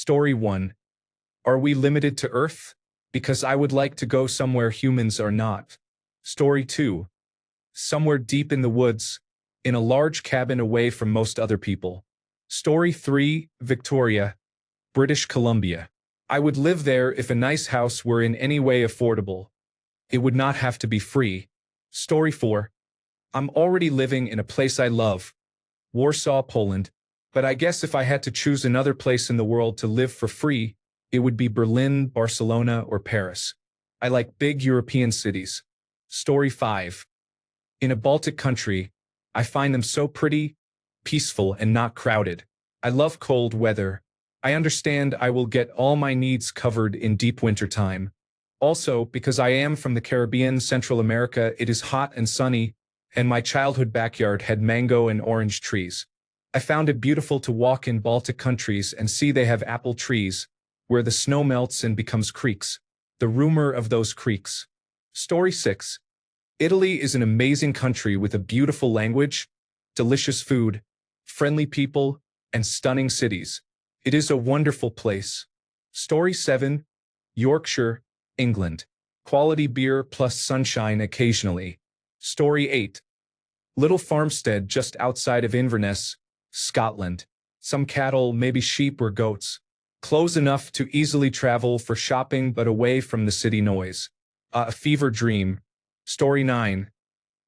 Story 1. Are we limited to Earth? Because I would like to go somewhere humans are not. Story 2. Somewhere deep in the woods, in a large cabin away from most other people. Story 3. Victoria, British Columbia. I would live there if a nice house were in any way affordable. It would not have to be free. Story 4. I'm already living in a place I love, Warsaw, Poland, but I guess if I had to choose another place in the world to live for free, it would be Berlin, Barcelona, or Paris. I like big European cities. Story 5. In a Baltic country, I find them so pretty, peaceful, and not crowded. I love cold weather. I understand I will get all my needs covered in deep winter time. Also, because I am from the Caribbean, Central America, it is hot and sunny, and my childhood backyard had mango and orange trees. I found it beautiful to walk in Baltic countries and see they have apple trees, where the snow melts and becomes creeks. The rumor of those creeks. Story 6. Italy is an amazing country with a beautiful language, delicious food, friendly people, and stunning cities. It is a wonderful place. Story 7. Yorkshire, England. Quality beer plus sunshine occasionally. Story 8. Little farmstead just outside of Inverness, Scotland. Some cattle, maybe sheep or goats. Close enough to easily travel for shopping but away from the city noise. A fever dream. Story 9.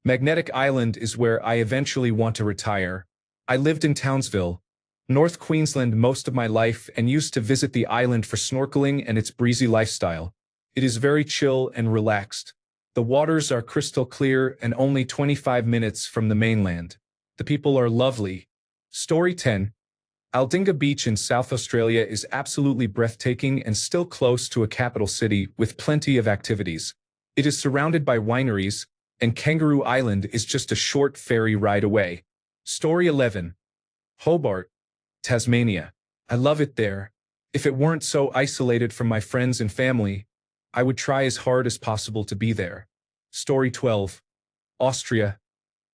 Magnetic Island is where I eventually want to retire. I lived in Townsville, North Queensland most of my life and used to visit the island for snorkeling and its breezy lifestyle. It is very chill and relaxed. The waters are crystal clear and only 25 minutes from the mainland. The people are lovely. Story 10. Aldinga Beach in South Australia is absolutely breathtaking and still close to a capital city with plenty of activities. It is surrounded by wineries, and Kangaroo Island is just a short ferry ride away. Story 11. Hobart, Tasmania. I love it there. If it weren't so isolated from my friends and family, I would try as hard as possible to be there. Story 12. Austria,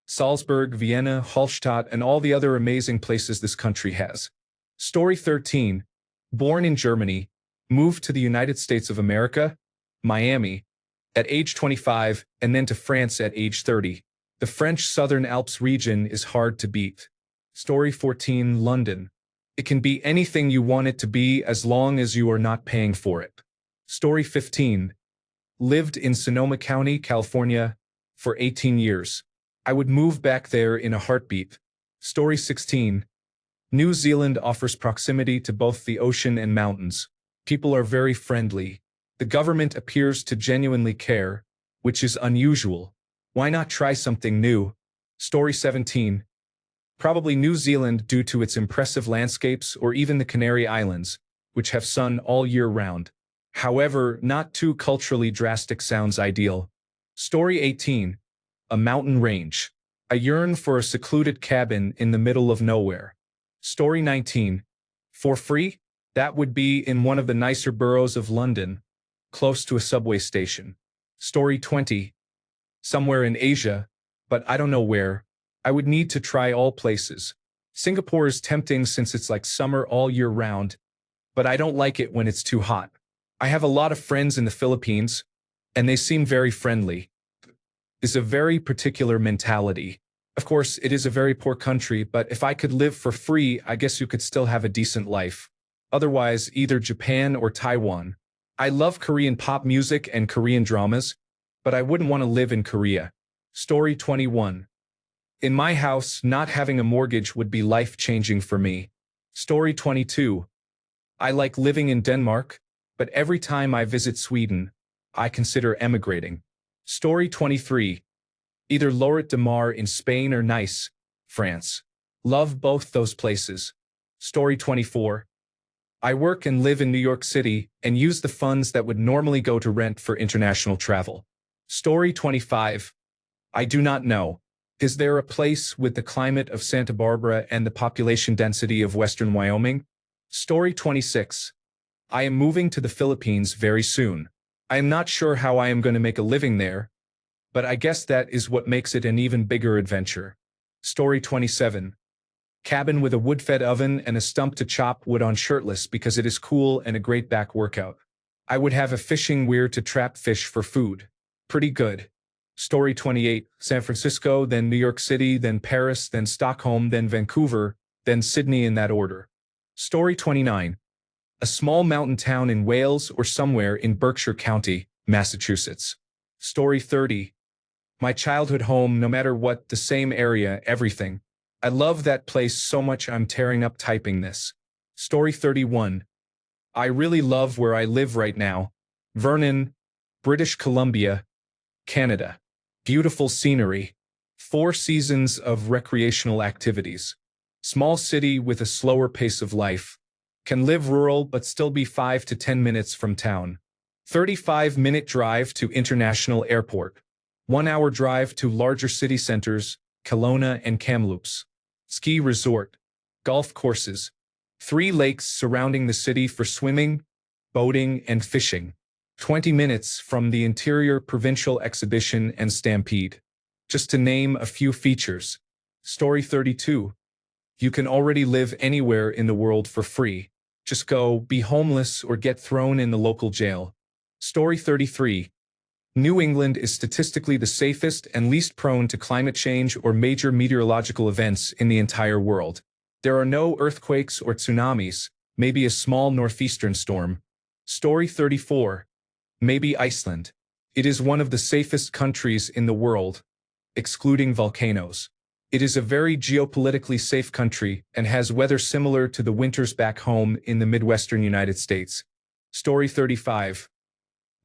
Salzburg, Vienna, Hallstatt, and all the other amazing places this country has. Story 13. Born in Germany, moved to the United States of America, Miami, at age 25, and then to France at age 30. The French Southern Alps region is hard to beat. Story 14. London. It can be anything you want it to be as long as you are not paying for it. Story 15. Lived in Sonoma County, California, for 18 years. I would move back there in a heartbeat. Story 16. New Zealand offers proximity to both the ocean and mountains. People are very friendly. The government appears to genuinely care, which is unusual. Why not try something new? Story 17. Probably New Zealand due to its impressive landscapes or even the Canary Islands, which have sun all year round. However, not too culturally drastic sounds ideal. Story 18. A mountain range. I yearn for a secluded cabin in the middle of nowhere. Story 19. For free? That would be in one of the nicer boroughs of London, close to a subway station. Story 20. Somewhere in Asia, but I don't know where. I would need to try all places. Singapore is tempting since it's like summer all year round, but I don't like it when it's too hot. I have a lot of friends in the Philippines, and they seem very friendly. It's a very particular mentality. Of course, it is a very poor country, but if I could live for free, I guess you could still have a decent life. Otherwise, either Japan or Taiwan. I love Korean pop music and Korean dramas, but I wouldn't want to live in Korea. Story 21. In my house, not having a mortgage would be life-changing for me. Story 22. I like living in Denmark, but every time I visit Sweden, I consider emigrating. Story 23. Either Lloret de Mar in Spain or Nice, France. Love both those places. Story 24. I work and live in New York City and use the funds that would normally go to rent for international travel. Story 25. I do not know. Is there a place with the climate of Santa Barbara and the population density of Western Wyoming? Story 26. I am moving to the Philippines very soon. I am not sure how I am going to make a living there, but I guess that is what makes it an even bigger adventure. Story 27. Cabin with a wood-fed oven and a stump to chop wood on shirtless because it is cool and a great back workout. I would have a fishing weir to trap fish for food. Pretty good. Story 28, San Francisco, then New York City, then Paris, then Stockholm, then Vancouver, then Sydney in that order. Story 29, a small mountain town in Wales or somewhere in Berkshire County, Massachusetts. Story 30, my childhood home, no matter what, the same area, everything. I love that place so much I'm tearing up typing this. Story 31, I really love where I live right now. Vernon, British Columbia, Canada. Beautiful scenery. 4 seasons of recreational activities. Small city with a slower pace of life. Can live rural but still be 5 to 10 minutes from town. 35-minute drive to International Airport. 1-hour drive to larger city centers, Kelowna and Kamloops. Ski resort. Golf courses. 3 lakes surrounding the city for swimming, boating, and fishing. 20 minutes from the Interior Provincial Exhibition and Stampede. Just to name a few features. Story 32. You can already live anywhere in the world for free. Just go, be homeless, or get thrown in the local jail. Story 33. New England is statistically the safest and least prone to climate change or major meteorological events in the entire world. There are no earthquakes or tsunamis, maybe a small northeastern storm. Story 34. Maybe Iceland. It is one of the safest countries in the world, excluding volcanoes. It is a very geopolitically safe country and has weather similar to the winters back home in the Midwestern United States. Story 35.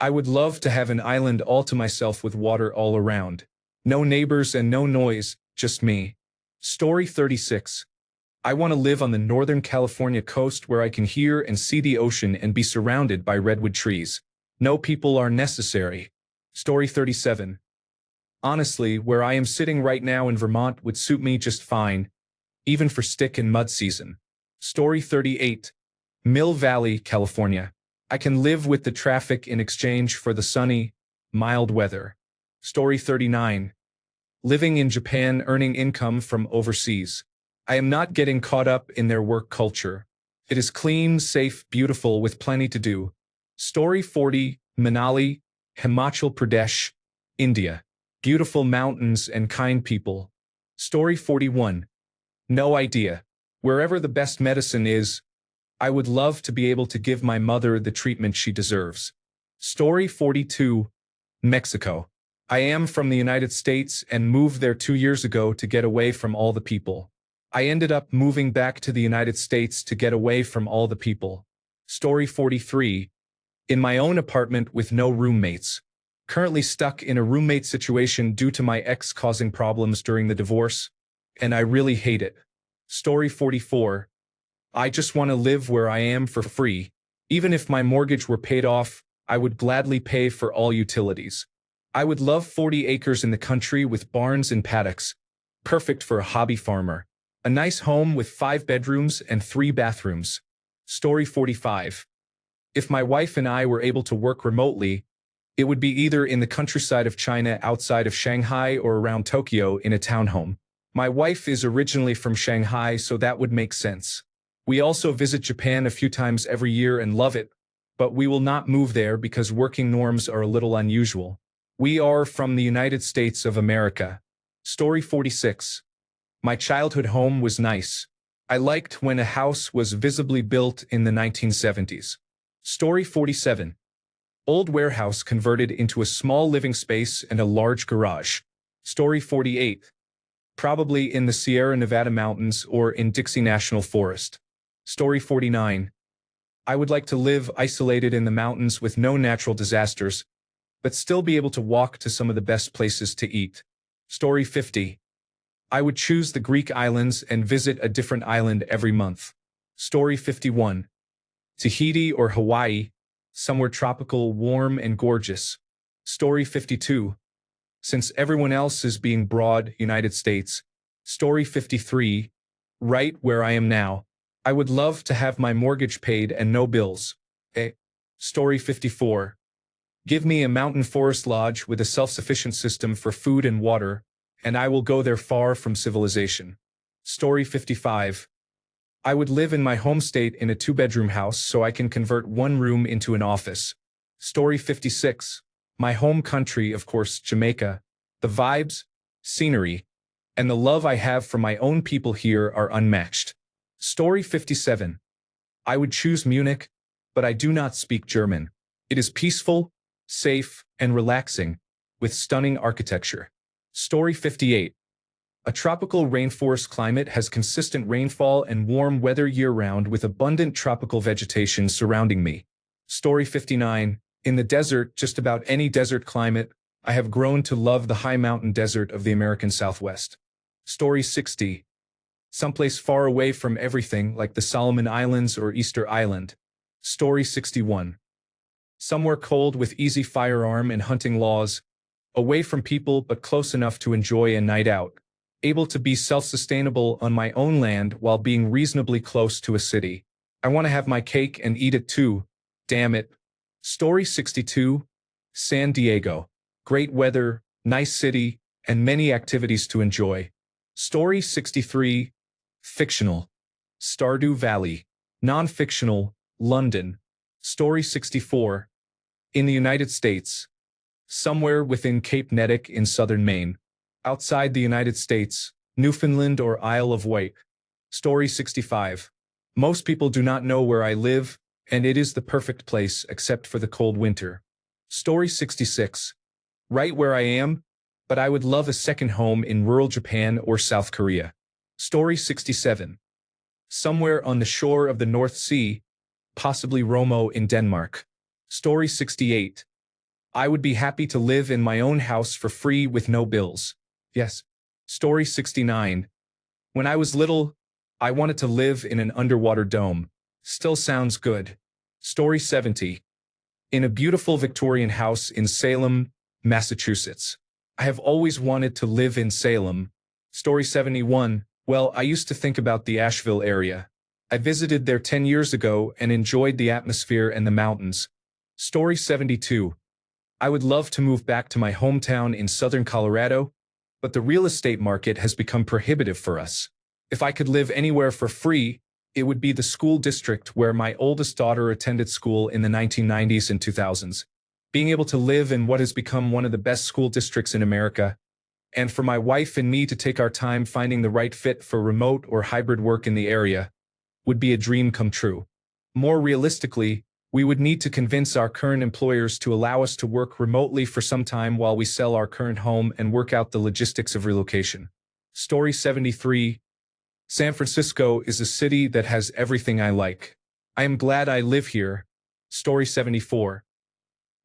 I would love to have an island all to myself with water all around. No neighbors and no noise, just me. Story 36. I want to live on the Northern California coast where I can hear and see the ocean and be surrounded by redwood trees. No people are necessary. Story 37. Honestly, where I am sitting right now in Vermont would suit me just fine, even for stick and mud season. Story 38. Mill Valley, California. I can live with the traffic in exchange for the sunny, mild weather. Story 39. Living in Japan, earning income from overseas. I am not getting caught up in their work culture. It is clean, safe, beautiful, with plenty to do. Story 40, Manali, Himachal Pradesh, India. Beautiful mountains and kind people. Story 41. No idea. Wherever the best medicine is, I would love to be able to give my mother the treatment she deserves. Story 42, Mexico. I am from the United States and moved there 2 years ago to get away from all the people. I ended up moving back to the United States to get away from all the people. Story 43. In my own apartment with no roommates. Currently stuck in a roommate situation due to my ex causing problems during the divorce, and I really hate it. Story 44. I just want to live where I am for free. Even if my mortgage were paid off, I would gladly pay for all utilities. I would love 40 acres in the country with barns and paddocks. Perfect for a hobby farmer. A nice home with 5 bedrooms and 3 bathrooms. Story 45. If my wife and I were able to work remotely, it would be either in the countryside of China outside of Shanghai or around Tokyo in a townhome. My wife is originally from Shanghai, so that would make sense. We also visit Japan a few times every year and love it, but we will not move there because working norms are a little unusual. We are from the United States of America. Story 46. My childhood home was nice. I liked when a house was visibly built in the 1970s. Story 47. Old warehouse converted into a small living space and a large garage. Story 48. Probably in the Sierra Nevada mountains or in Dixie National Forest. Story 49. I would like to live isolated in the mountains with no natural disasters, but still be able to walk to some of the best places to eat. Story 50. I would choose the Greek islands and visit a different island every month. Story 51. Tahiti or Hawaii, somewhere tropical, warm, and gorgeous. Story 52. Since everyone else is being broad, United States. Story 53. Right where I am now. I would love to have my mortgage paid and no bills. Story 54. Give me a mountain forest lodge with a self-sufficient system for food and water, and I will go there far from civilization. Story 55. I would live in my home state in a two-bedroom house so I can convert one room into an office. Story 56. My home country, of course, Jamaica. The vibes, scenery, and the love I have for my own people here are unmatched. Story 57. I would choose Munich, but I do not speak German. It is peaceful, safe, and relaxing, with stunning architecture. Story 58. A tropical rainforest climate has consistent rainfall and warm weather year-round with abundant tropical vegetation surrounding me. Story 59. In the desert, just about any desert climate, I have grown to love the high mountain desert of the American Southwest. Story 60. Someplace far away from everything, like the Solomon Islands or Easter Island. Story 61. Somewhere cold with easy firearm and hunting laws, away from people but close enough to enjoy a night out. Able to be self-sustainable on my own land while being reasonably close to a city. I want to have my cake and eat it too, damn it. Story 62. San Diego. Great weather, nice city, and many activities to enjoy. Story 63. Fictional. Stardew Valley. Non-fictional. London. Story 64. In the United States. Somewhere within Cape Nettic in southern Maine. Outside the United States, Newfoundland or Isle of Wight. Story 65. Most people do not know where I live, and it is the perfect place except for the cold winter. Story 66. Right where I am, but I would love a second home in rural Japan or South Korea. Story 67. Somewhere on the shore of the North Sea, possibly Romo in Denmark. Story 68. I would be happy to live in my own house for free with no bills. Yes. Story 69. When I was little, I wanted to live in an underwater dome. Still sounds good. Story 70. In a beautiful Victorian house in Salem, Massachusetts. I have always wanted to live in Salem. Story 71. Well, I used to think about the Asheville area. I visited there 10 years ago and enjoyed the atmosphere and the mountains. Story 72. I would love to move back to my hometown in southern Colorado, but the real estate market has become prohibitive for us. If I could live anywhere for free, it would be the school district where my oldest daughter attended school in the 1990s and 2000s. Being able to live in what has become one of the best school districts in America, and for my wife and me to take our time finding the right fit for remote or hybrid work in the area, would be a dream come true. More realistically, we would need to convince our current employers to allow us to work remotely for some time while we sell our current home and work out the logistics of relocation. Story 73. San Francisco is a city that has everything I like. I am glad I live here. Story 74.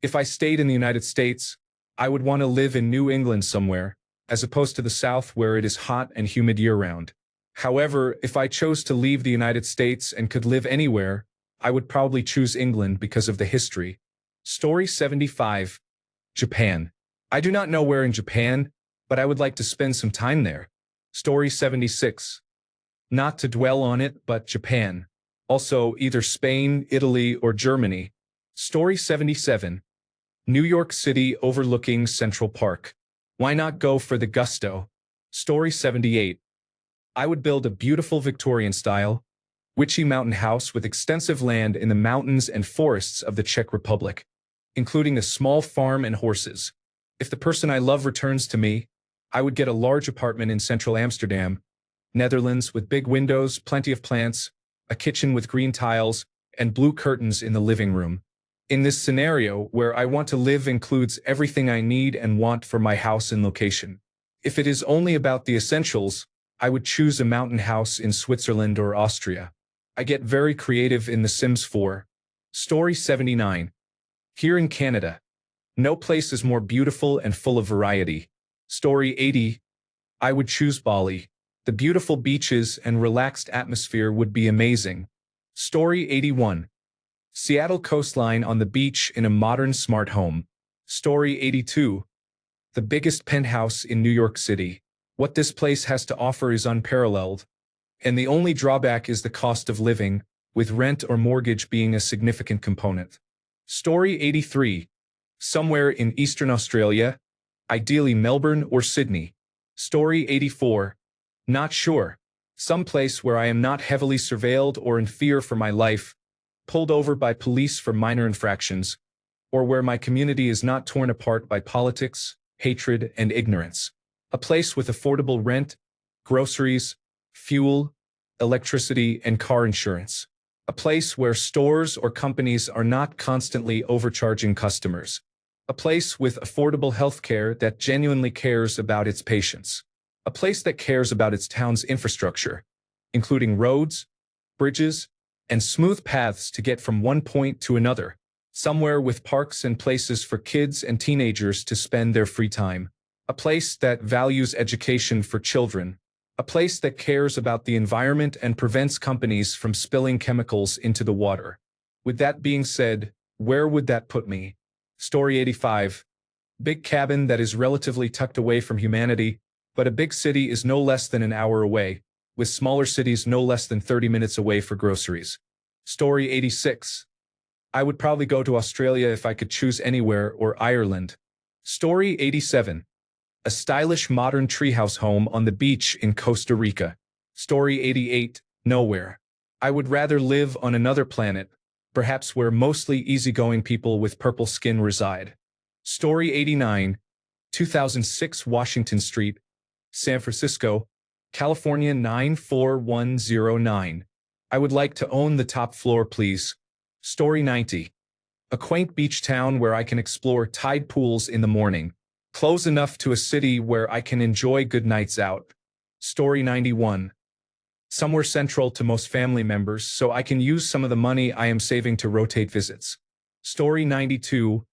If I stayed in the United States, I would want to live in New England somewhere, as opposed to the South where it is hot and humid year-round. However, if I chose to leave the United States and could live anywhere, I would probably choose England because of the history. Story 75. Japan. I do not know where in Japan, but I would like to spend some time there. Story 76. Not to dwell on it, but Japan. Also, either Spain, Italy, or Germany. Story 77. New York City overlooking Central Park. Why not go for the gusto? Story 78. I would build a beautiful Victorian-style, witchy mountain house with extensive land in the mountains and forests of the Czech Republic, including a small farm and horses. If the person I love returns to me, I would get a large apartment in central Amsterdam, Netherlands, with big windows, plenty of plants, a kitchen with green tiles, and blue curtains in the living room. In this scenario, where I want to live includes everything I need and want for my house and location. If it is only about the essentials, I would choose a mountain house in Switzerland or Austria. I get very creative in The Sims 4. Story 79. Here in Canada. No place is more beautiful and full of variety. Story 80. I would choose Bali. The beautiful beaches and relaxed atmosphere would be amazing. Story 81. Seattle coastline on the beach in a modern smart home. Story 82. The biggest penthouse in New York City. What this place has to offer is unparalleled, and the only drawback is the cost of living, with rent or mortgage being a significant component. Story 83. Somewhere in Eastern Australia, ideally Melbourne or Sydney. Story 84. Not sure. Some place where I am not heavily surveilled or in fear for my life, pulled over by police for minor infractions, or where my community is not torn apart by politics, hatred, and ignorance. A place with affordable rent, groceries, fuel, electricity, and car insurance. A place where stores or companies are not constantly overcharging customers. A place with affordable healthcare that genuinely cares about its patients. A place that cares about its town's infrastructure, including roads, bridges, and smooth paths to get from one point to another. Somewhere with parks and places for kids and teenagers to spend their free time. A place that values education for children. A place that cares about the environment and prevents companies from spilling chemicals into the water. With that being said, where would that put me? Story 85. Big cabin that is relatively tucked away from humanity, but a big city is no less than an hour away, with smaller cities no less than 30 minutes away for groceries. Story 86. I would probably go to Australia if I could choose anywhere, or Ireland. Story 87. A stylish modern treehouse home on the beach in Costa Rica. Story 88. Nowhere. I would rather live on another planet, perhaps where mostly easygoing people with purple skin reside. Story 89. 2006 Washington Street, San Francisco, California 94109. I would like to own the top floor, please. Story 90. A quaint beach town where I can explore tide pools in the morning. Close enough to a city where I can enjoy good nights out. Story 91. Somewhere central to most family members so I can use some of the money I am saving to rotate visits. Story 92.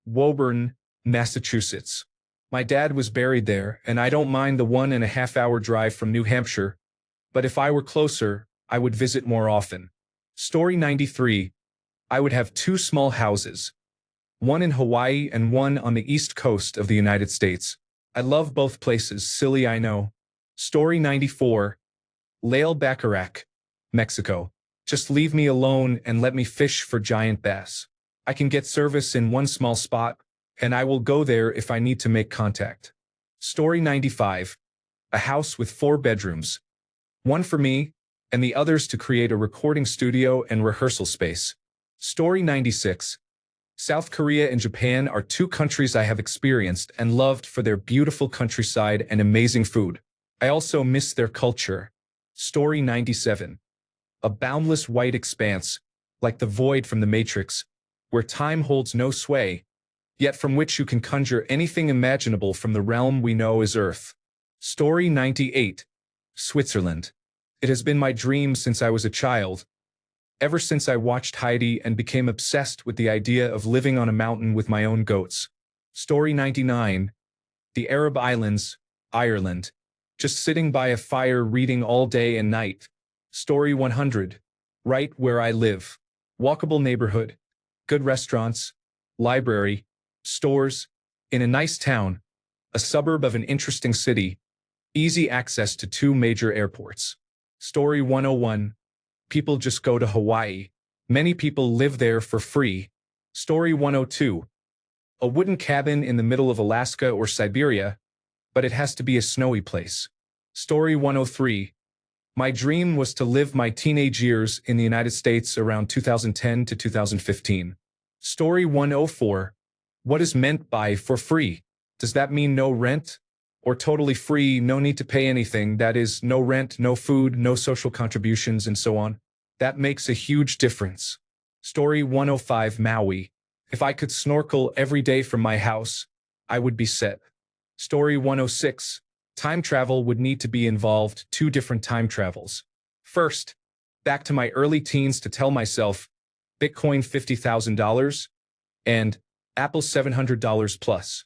Woburn, Massachusetts. My dad was buried there, and I don't mind the 1.5-hour drive from New Hampshire, but if I were closer, I would visit more often. Story 93. I would have 2 small houses, one in Hawaii and one on the east coast of the United States. I love both places, silly I know. Story 94. Lael Bacharach, Mexico. Just leave me alone and let me fish for giant bass. I can get service in one small spot, and I will go there if I need to make contact. Story 95. A house with 4 bedrooms. One for me, and the others to create a recording studio and rehearsal space. Story 96. South Korea and Japan are 2 countries I have experienced and loved for their beautiful countryside and amazing food. I also miss their culture. Story 97. A boundless white expanse, like the void from the Matrix, where time holds no sway, yet from which you can conjure anything imaginable from the realm we know as Earth. Story 98. Switzerland. It has been my dream since I was a child, ever since I watched Heidi and became obsessed with the idea of living on a mountain with my own goats. Story 99. The Arab Islands, Ireland. Just sitting by a fire reading all day and night. Story 100. Right where I live. Walkable neighborhood. Good restaurants. Library. Stores. In a nice town. A suburb of an interesting city. Easy access to 2 major airports. Story 101. People just go to Hawaii. Many people live there for free. Story 102. A wooden cabin in the middle of Alaska or Siberia, but it has to be a snowy place. Story 103. My dream was to live my teenage years in the United States around 2010 to 2015. Story 104. What is meant by for free? Does that mean no rent? Or totally free, no need to pay anything, that is, no rent, no food, no social contributions, and so on? That makes a huge difference. Story 105. Maui. If I could snorkel every day from my house, I would be set. Story 106. Time travel would need to be involved, 2 different time travels. First, back to my early teens to tell myself, Bitcoin $50,000 and Apple $700 plus.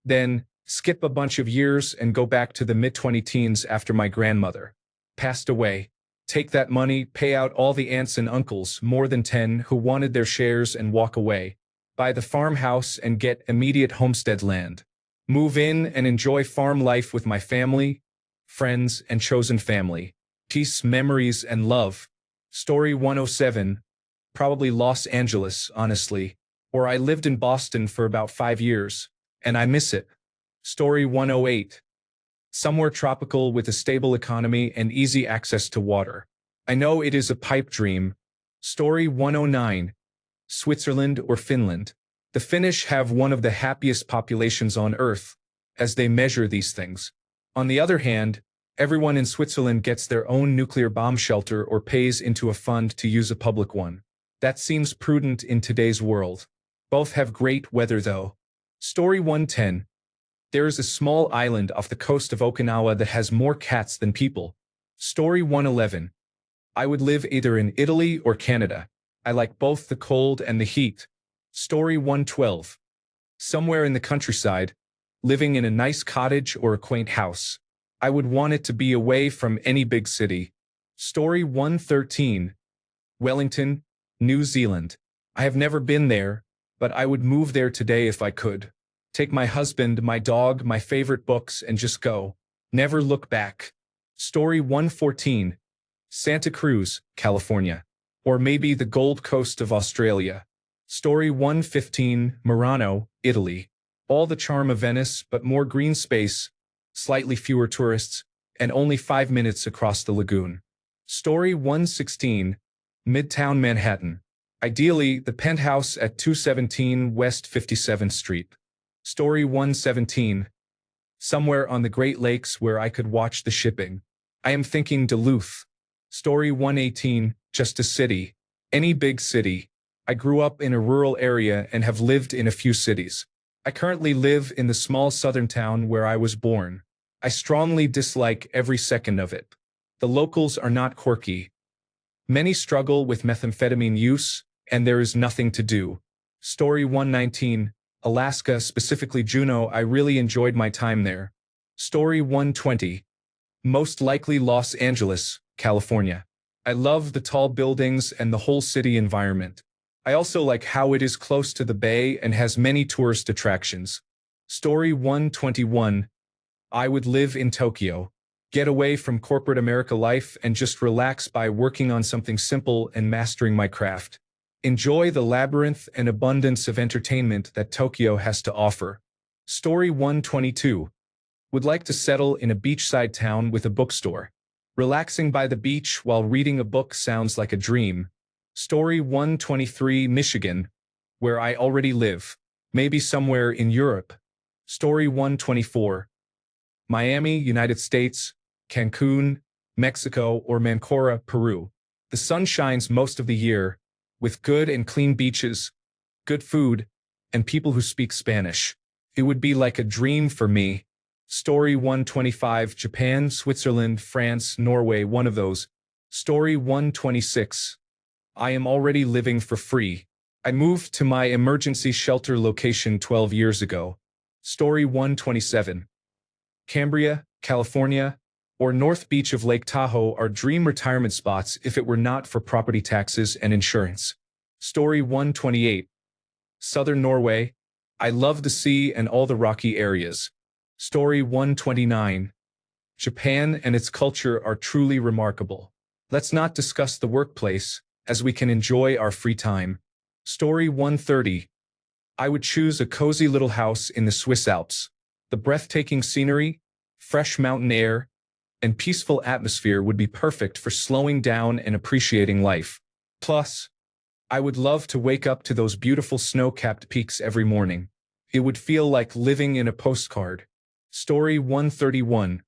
Then, skip a bunch of years and go back to the mid-20 teens after my grandmother passed away. Take that money, pay out all the aunts and uncles, more than 10, who wanted their shares and walk away. Buy the farmhouse and get immediate homestead land. Move in and enjoy farm life with my family, friends, and chosen family. Peace, memories, and love. Story 107. Probably Los Angeles, honestly. Or I lived in Boston for about 5 years, and I miss it. Story 108. Somewhere tropical with a stable economy and easy access to water. I know it is a pipe dream. Story 109. Switzerland or Finland. The Finnish have one of the happiest populations on Earth, as they measure these things. On the other hand, everyone in Switzerland gets their own nuclear bomb shelter or pays into a fund to use a public one. That seems prudent in today's world. Both have great weather though. Story 110. There is a small island off the coast of Okinawa that has more cats than people. Story 111. I would live either in Italy or Canada. I like both the cold and the heat. Story 112. Somewhere in the countryside, living in a nice cottage or a quaint house. I would want it to be away from any big city. Story 113. Wellington, New Zealand. I have never been there, but I would move there today if I could. Take my husband, my dog, my favorite books, and just go. Never look back. Story 114. Santa Cruz, California. Or maybe the Gold Coast of Australia. Story 115. Murano, Italy. All the charm of Venice, but more green space, slightly fewer tourists, and only 5 minutes across the lagoon. Story 116. Midtown Manhattan. Ideally, the penthouse at 217 West 57th Street. Story 117. Somewhere on the Great Lakes where I could watch the shipping. I am thinking Duluth. Story 118. Just a city. Any big city. I grew up in a rural area and have lived in a few cities. I currently live in the small southern town where I was born. I strongly dislike every second of it. The locals are not quirky. Many struggle with methamphetamine use, and there is nothing to do. Story 119. Alaska, specifically Juneau. I really enjoyed my time there. Story 120. Most likely Los Angeles, California. I love the tall buildings and the whole city environment. I also like how it is close to the bay and has many tourist attractions. Story 121. I would live in Tokyo. Get away from corporate America life and just relax by working on something simple and mastering my craft. Enjoy the labyrinth and abundance of entertainment that Tokyo has to offer. Story 122. Would like to settle in a beachside town with a bookstore. Relaxing by the beach while reading a book sounds like a dream. Story 123. Michigan, where I already live. Maybe somewhere in Europe. Story 124. Miami, United States, Cancun, Mexico, or Mancora, Peru. The sun shines most of the year, with good and clean beaches, good food, and people who speak Spanish. It would be like a dream for me. Story 125. Japan, Switzerland, France, Norway, one of those. Story 126. I am already living for free. I moved to my emergency shelter location 12 years ago. Story 127. Cambria, California, or North Beach of Lake Tahoe are dream retirement spots if it were not for property taxes and insurance. Story 128. Southern Norway. I love the sea and all the rocky areas. Story 129. Japan and its culture are truly remarkable. Let's not discuss the workplace, as we can enjoy our free time. Story 130. I would choose a cozy little house in the Swiss Alps. The breathtaking scenery, fresh mountain air, and peaceful atmosphere would be perfect for slowing down and appreciating life. Plus, I would love to wake up to those beautiful snow-capped peaks every morning. It would feel like living in a postcard. Story 131.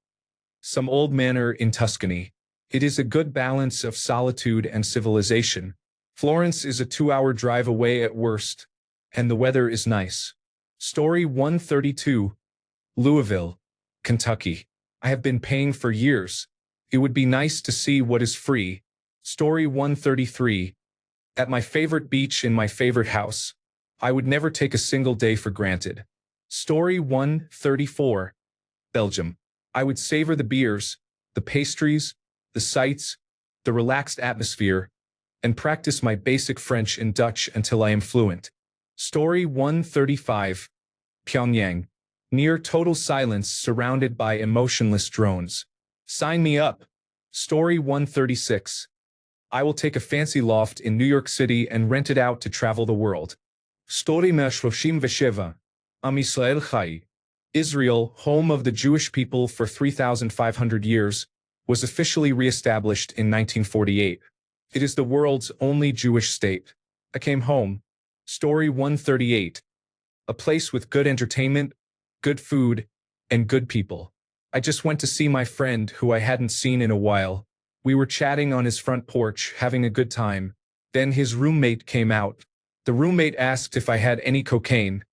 Some old manor in Tuscany. It is a good balance of solitude and civilization. Florence is a 2-hour drive away at worst, and the weather is nice. Story 132. Louisville, Kentucky. I have been paying for years. It would be nice to see what is free. Story 133. At my favorite beach in my favorite house. I would never take a single day for granted. Story 134. Belgium. I would savor the beers, the pastries, the sights, the relaxed atmosphere, and practice my basic French and Dutch until I am fluent. Story 135. Pyongyang. Near total silence surrounded by emotionless drones. Sign me up. Story 136. I will take a fancy loft in New York City and rent it out to travel the world. Story 137. Am Israel Chai. Israel, home of the Jewish people for 3,500 years, was officially re-established in 1948. It is the world's only Jewish state. I came home. Story 138. A place with good entertainment, good food, and good people. I just went to see my friend who I hadn't seen in a while. We were chatting on his front porch, having a good time. Then his roommate came out. The roommate asked if I had any cocaine.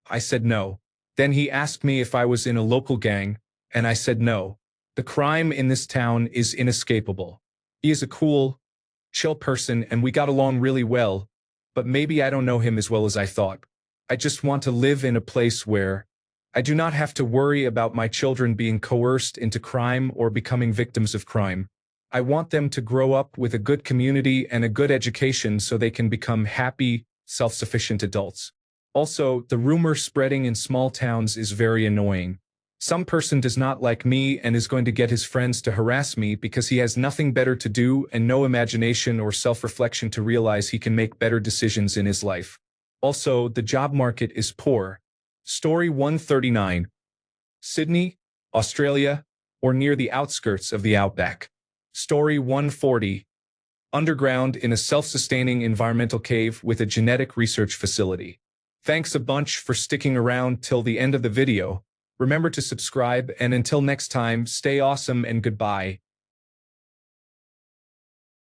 I said no. Then he asked me if I was in a local gang, and I said no. The crime in this town is inescapable. He is a cool, chill person and we got along really well, but maybe I don't know him as well as I thought. I just want to live in a place where I do not have to worry about my children being coerced into crime or becoming victims of crime. I want them to grow up with a good community and a good education so they can become happy, self-sufficient adults. Also, the rumor spreading in small towns is very annoying. Some person does not like me and is going to get his friends to harass me because he has nothing better to do and no imagination or self-reflection to realize he can make better decisions in his life. Also, the job market is poor. Story 139. Sydney, Australia, or near the outskirts of the outback. Story 140. Underground in a self-sustaining environmental cave with a genetic research facility. Thanks a bunch for sticking around till the end of the video. Remember to subscribe and until next time, stay awesome and goodbye.